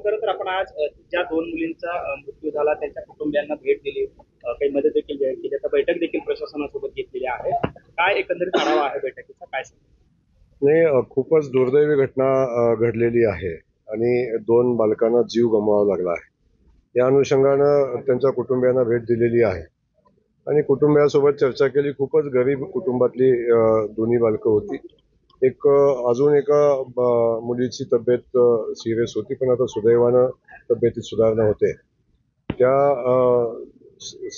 खरं तर आपण आज ज्या दोन मुलींचा मृत्यू झाला त्यांच्या कुटुंबियांना भेट दिली, काही मदत देखील केली, आता बैठक देखील प्रशासनासोबत घेतलेली आहे. काय एकंदरीत आढावा आहे बैठकीचा, काय सांगा? नाही, खूपच दुर्दैवी घटना घडलेली आहे आणि दोन बालकांना जीव गमवावा लागला आहे. या अनुषंगानं त्यांच्या कुटुंबियांना भेट दिलेली आहे आणि कुटुंबियासोबत चर्चा केली. खूपच गरीब कुटुंबातली दोन्ही बालकं होती. अजून एका मुलीची तब्येत सिरियस होती, पण आता सुदैवानं तब्येतीत सुधारणा होते. त्या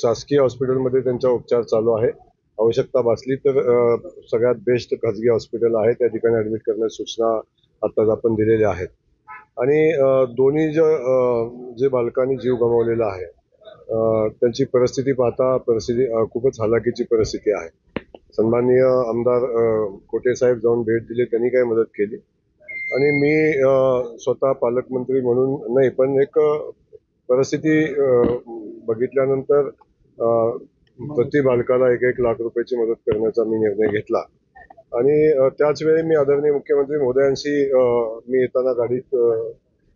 शासकीय हॉस्पिटलमध्ये त्यांचा उपचार चालू आहे. आवश्यकता भासली तर सगळ्यात बेस्ट खाजगी हॉस्पिटल आहे त्या ठिकाणी ऍडमिट करण्याची सूचना आताच आपण दिलेल्या आहेत. आणि दोन्ही जे बालकांनी जीव गमावलेला आहे त्यांची परिस्थिती पाहता खूपच हलाखीची परिस्थिती आहे. सन्माननीय आमदार कोटे साहेब जाऊन भेट दिली, त्यांनी काही मदत केली आणि मी स्वतः पालकमंत्री म्हणून नाही, पण एक परिस्थिती बघितल्यानंतर प्रति बालकाला 1-1 लाख रुपयाची मदत करण्याचा मी निर्णय घेतला. आणि त्याच वेळी मी आदरणीय मुख्यमंत्री महोदयांशी मी येताना गाडीत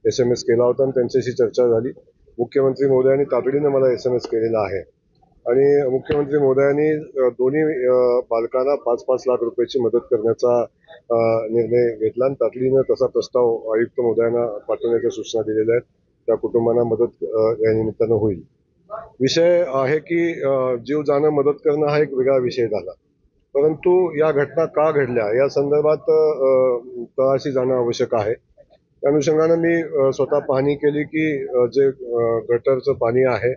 SMS केला होता आणि त्यांच्याशी चर्चा झाली. मुख्यमंत्री महोदयांनी तातडीनं मला SMS केलेला आहे आणि मुख्यमंत्री महोदयांनी दोन्ही बालकांना 5-5 लाख रुपयाची मदत करण्याचा निर्णय घेतला आणि तातडीनं तसा प्रस्ताव आयुक्त महोदयांना पाठवण्याच्या सूचना दिलेल्या आहेत. त्या कुटुंबांना मदत या निमित्तानं होईल. विषय आहे की जीव जाणं मदत करणं हा एक वेगळा विषय झाला, परंतु या घटना का घडल्या या संदर्भात तळाशी जाणं आवश्यक आहे. त्या अनुषंगानं मी स्वतः पाहणी केली की जे गटरचं पाणी आहे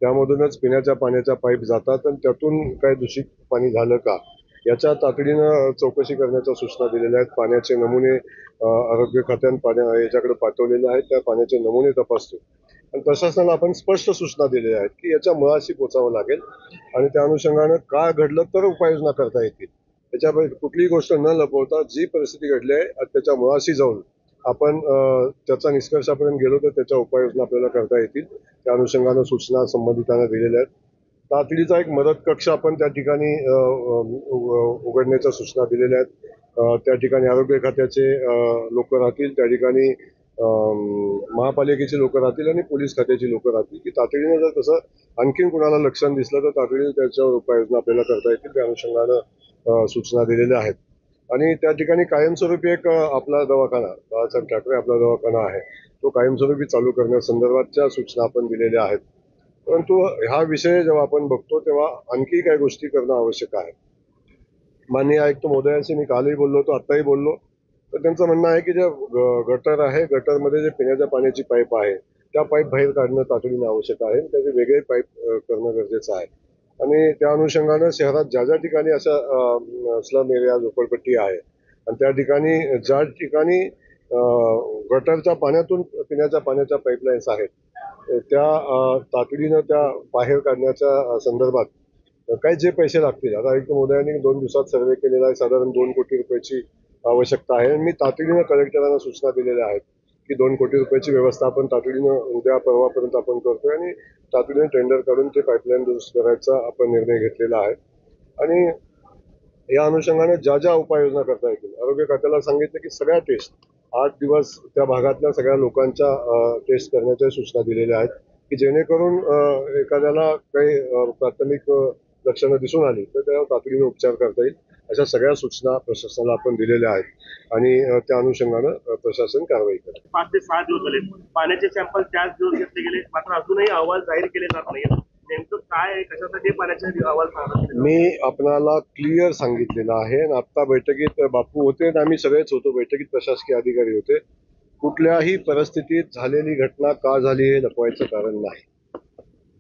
त्यामधूनच पिण्याच्या पाण्याच्या पाईप जातात आणि त्यातून काही दूषित पाणी झालं का याच्या तातडीनं चौकशी करण्याच्या सूचना दिलेल्या आहेत. पाण्याचे नमुने आरोग्य खात्यानं याच्याकडे पाठवलेले आहेत. त्या पाण्याचे नमुने तपासतो आणि प्रशासनाला आपण स्पष्ट सूचना दिलेल्या आहेत की याच्या मुळाशी पोचावं लागेल आणि त्या अनुषंगानं काय घडलं तर उपाययोजना करता येतील. त्याच्यापैकी कुठलीही गोष्ट न लपवता जी परिस्थिती घडली आहे त्याच्या मुळाशी जाऊन आपण त्याचा निष्कर्षापर्यंत गेलो तर त्याच्या उपाययोजना आपल्याला करता येतील. त्या अनुषंगानं सूचना संबंधितांना दिलेल्या आहेत. तातडीचा एक मदत कक्ष आपण त्या ठिकाणी उघडण्याच्या सूचना दिलेल्या आहेत. त्या ठिकाणी आरोग्य खात्याचे लोक राहतील, त्या ठिकाणी महापालिकेची लोक राहतील आणि पोलीस खात्याची लोक राहतील की तातडीनं जर तसं आणखीन कुणाला लक्षण दिसलं तर तातडीनं त्याच्यावर उपाययोजना आपल्याला करता येतील. त्या अनुषंगानं सूचना दिलेल्या आहेत. आणि त्या ठिकाणी कायमस्वरूपी एक आपला दवाखाना, बाळासाहेब ठाकरे आपला दवाखाना आहे, तो कायमस्वरूपी चालू करण्यासंदर्भातच्या सूचना आपण दिलेल्या आहेत. परंतु हा विषय जेव्हा आपण बघतो तेव्हा आणखी काही गोष्टी करणं आवश्यक आहे. माननीय आयुक्त महोदयांशी मी कालही बोललो होतो, आत्ताही बोललो, तर त्यांचं म्हणणं आहे की जे गटर आहे, गटरमध्ये जे पिण्याच्या पाण्याची पाईप आहे त्या पाईप बाहेर काढणं तातडीनं आवश्यक आहे. त्याचे वेगळे पाईप करणं गरजेचं आहे. आणि त्या अनुषंगानं शहरात ज्या ज्या ठिकाणी अशा स्लम एरिया झोपडपट्टी आहे आणि त्या ठिकाणी ज्या ठिकाणी गटरच्या पाण्यातून पिण्याच्या पाण्याच्या पाईपलाईन्स आहेत त्या तातडीनं त्या बाहेर काढण्याच्या संदर्भात काही जे पैसे लागतील. आता आयुक्त महोदयांनी 2 दिवसात सर्वे केलेला आहे. साधारण 2 कोटी रुपयाची आवश्यकता आहे. मी तातडीनं कलेक्टरांना सूचना दिलेल्या आहेत की 2 कोटी रुपयाची व्यवस्था आपण तातडीनं उद्या परवापर्यंत आपण करतोय आणि तातडीनं टेंडर काढून ते पाईपलाईन दुरुस्त करायचा आपण निर्णय घेतलेला आहे. आणि या अनुषंगाने ज्या ज्या उपाययोजना करता येतील, आरोग्य खात्याला सांगितलं की सगळ्या टेस्ट 8 दिवस त्या भागातल्या सगळ्या लोकांच्या टेस्ट करण्याच्या सूचना दिलेल्या आहेत की जेणेकरून एखाद्याला काही प्राथमिक लक्षणं दिसून आली तर त्यावर तातडीने उपचार करता येईल. अशा सगळ्या सूचना प्रशासनाला आपण दिलेल्या आहेत आणि त्या अनुषंगानं प्रशासन कारवाई करेल. 5 ते 6 दिवस झाले, पाण्याचे सॅम्पल त्याच दिवस घेतले गेले, मात्र अजूनही अहवाल जाहीर केले जात नाही. नेमकं काय आहे, कशासाठी पाण्याचे अहवाल सांगतात? मी आपणाला क्लिअर सांगितलेलं आहे आणि आता बैठकीत बापू होते आणि आम्ही सगळेच होतो. बैठकीत प्रशासकीय अधिकारी होते. कुठल्याही परिस्थितीत झालेली घटना का झाली हे लपवायचं कारण नाही.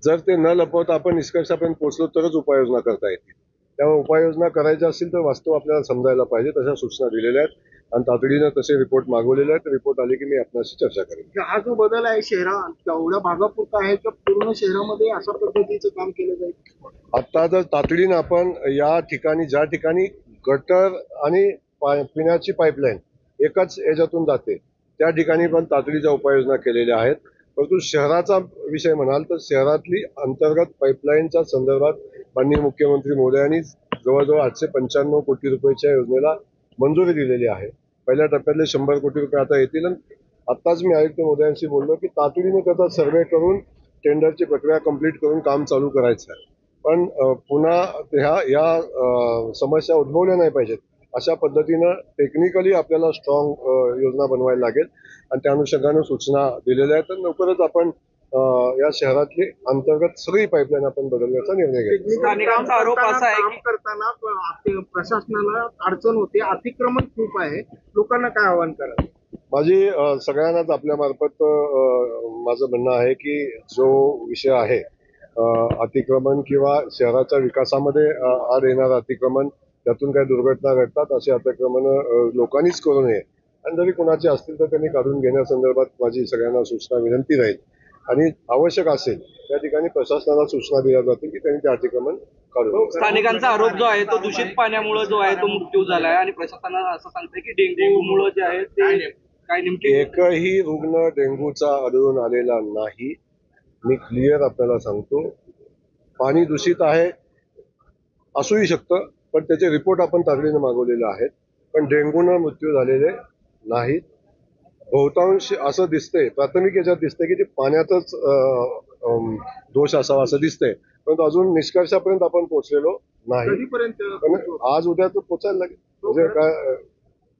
जर ते न लपवता आपण निष्कर्षापर्यंत पोहोचलो तरच उपाययोजना करता येतील. त्यामुळे उपाययोजना करायच्या असतील तर वास्तव आपल्याला समजायला पाहिजे. तशा सूचना दिलेल्या आहेत आणि तातडीनं तसे रिपोर्ट मागवलेले आहेत. रिपोर्ट आले की मी आपल्याशी चर्चा करेन. हा जो बदल आहे शहरात तेवढ्या भागापुरता आहे का पूर्ण शहरामध्ये अशा पद्धतीचं काम केलं जाईल? आता जर तातडीनं आपण या ठिकाणी ज्या ठिकाणी गटर आणि पिण्याची पाईपलाईन एकाच याच्यातून जाते त्या ठिकाणी पण तातडीच्या उपाययोजना केलेल्या आहेत. परंतु शहराचा विषय म्हणाल तर शहरातली अंतर्गत पाईपलाईनच्या संदर्भात माननीय मुख्यमंत्री महोदयांनी जवळजवळ 895 कोटी रुपयाच्या योजनेला मंजुरी दिलेली आहे. पहिल्या टप्प्यातले 100 कोटी रुपये आता येतील आणि आत्ताच मी आयुक्त महोदयांशी बोललो की तातडीने त्याचा सर्वे करून टेंडरची प्रक्रिया कंप्लीट करून काम चालू करायचं आहे. पण पुन्हा या समस्या उद्भवल्या नाही पाहिजेत अशा पद्धतीनं टेक्निकली आपल्याला स्ट्रॉंग योजना बनवायला लागेल आणि त्या अनुषंगानं सूचना दिलेल्या आहेत. तर लवकरच आपण या शहरातली अंतर्गत सगळी पाईपलाईन आपण बदलण्याचा निर्णय घेतला. स्थानिकांचा आरोप असा आहे काम करताना प्रशासनाला अडचण होते, अतिक्रमण खूप आहे, लोकांना काय आवाहन करा? माझी सगळ्यांनाच आपल्या मार्फत माझं म्हणणं आहे की जो विषय आहे अतिक्रमण किंवा शहराच्या विकासामध्ये आड येणारं अतिक्रमण, त्यातून काही दुर्घटना घडतात असे अतिक्रमण लोकांनीच करू नये आणि जरी कुणाचे असतील तर त्यांनी काढून घेण्यासंदर्भात माझी सगळ्यांना सूचना विनंती राहील आणि आवश्यक असेल त्या ठिकाणी प्रशासनाला सूचना दिल्या जातील की त्यांनी ते अतिक्रमण काढून. स्थानिकांचा आरोप जो आहे तो दूषित पाण्यामुळे जो आहे तो मृत्यू झाला आहे आणि प्रशासनाला असं सांगतंय की डेंग्यूमुळे जे आहे ते काय नेमके एकही रुग्ण डेंग्यूचा आढळून आलेला नाही. मी क्लिअर आपल्याला सांगतो, पाणी दूषित आहे असूही शकतं पण त्याचे रिपोर्ट आपण तातडीने मागवलेले आहेत. पण डेंग्यूनं मृत्यू झालेले नाहीत. बहुतांश असं दिसतंय, प्राथमिक याच्यात दिसतंय की ते पाण्यातच दोष असावा असं दिसतंय, परंतु अजून निष्कर्षापर्यंत आपण पोहोचलेलो नाही. कधीपर्यंत पण आज उद्या तर पोचायला लागेल. म्हणजे काय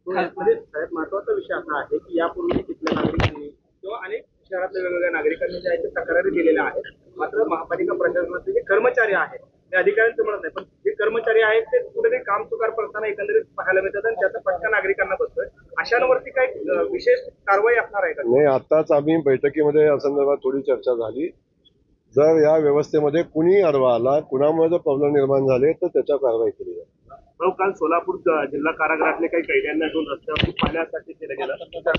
म्हणजे साहेब महत्वाचा विषय असा आहे की यापूर्वी तिथल्या नागरिकांनी किंवा अनेक शहरातल्या वेगवेगळ्या नागरिकांनी ज्या आहेत ते तक्रारी दिलेल्या आहेत. मात्र महापालिका प्रशासनाचे जे कर्मचारी आहेत ते अधिकाऱ्यांचं म्हणत नाही, पण जे कर्मचारी आहेत ते कुठेतरी काम चुकार करताना एकंदरीत पाहायला मिळतात आणि त्याचा फटका नागरिकांना बसतोय. अशांवरती काही विशेष कारवाई असणार आहे का? नाही, आताच आम्ही बैठकीमध्ये या संदर्भात थोडी चर्चा झाली. जर या व्यवस्थेमध्ये कुणी अडवा आला, कुणामुळे जर प्रॉब्लेम निर्माण झाले तर त्याच्या कारवाई केली जाईल. भाऊ, काल सोलापूर जिल्हा कारागृहातले काही कैद्यांना घेऊन रस्त्यावरती पाहण्यासाठी केलं गेलं.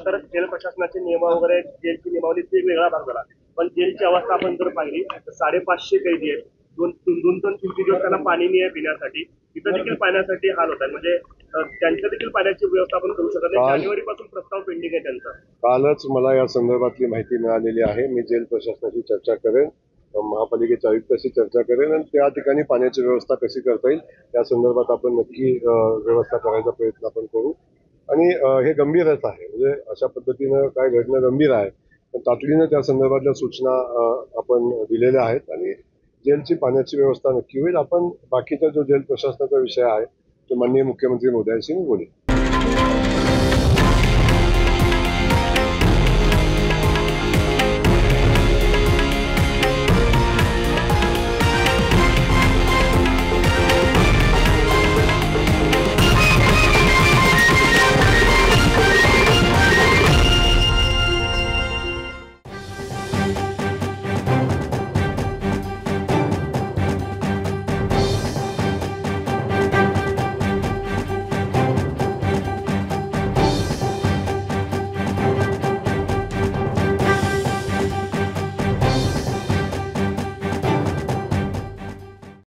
तर जेल प्रशासनाचे नियम वगैरे जेलची नियमावली ते वेगळा भाग झाला. पण जेलची अवस्था आपण जर पाहिली तर 550 कैदी आहेत. दोन 3 दिवस त्यांना पाणी नाही आहे पिण्यासाठी. तिथं देखील पाण्यासाठी हाल होत आहे. म्हणजे त्यांच्या देखील पाण्याची व्यवस्था आपण करू शकत नाही. जानेवारी पासून प्रस्ताव पेंडिंग आहे त्यांचा. कालच मला या संदर्भातली माहिती मिळालेली आहे. मी जेल प्रशासनाशी चर्चा करेन, महापालिकेच्या आयुक्ताशी चर्चा करेन आणि त्या ठिकाणी पाण्याची व्यवस्था कशी करता येईल या संदर्भात आपण नक्की व्यवस्था करायचा प्रयत्न आपण करू. आणि हे गंभीरच आहे, म्हणजे अशा पद्धतीनं काय घडणं गंभीर आहे. पण तातडीनं त्या संदर्भातल्या सूचना आपण दिलेल्या आहेत आणि जेलची पाण्याची व्यवस्था नक्की होईल. आपण बाकीचा जो जेल प्रशासनाचा विषय आहे तो माननीय मुख्यमंत्री महोदयांशी मी बोलेन.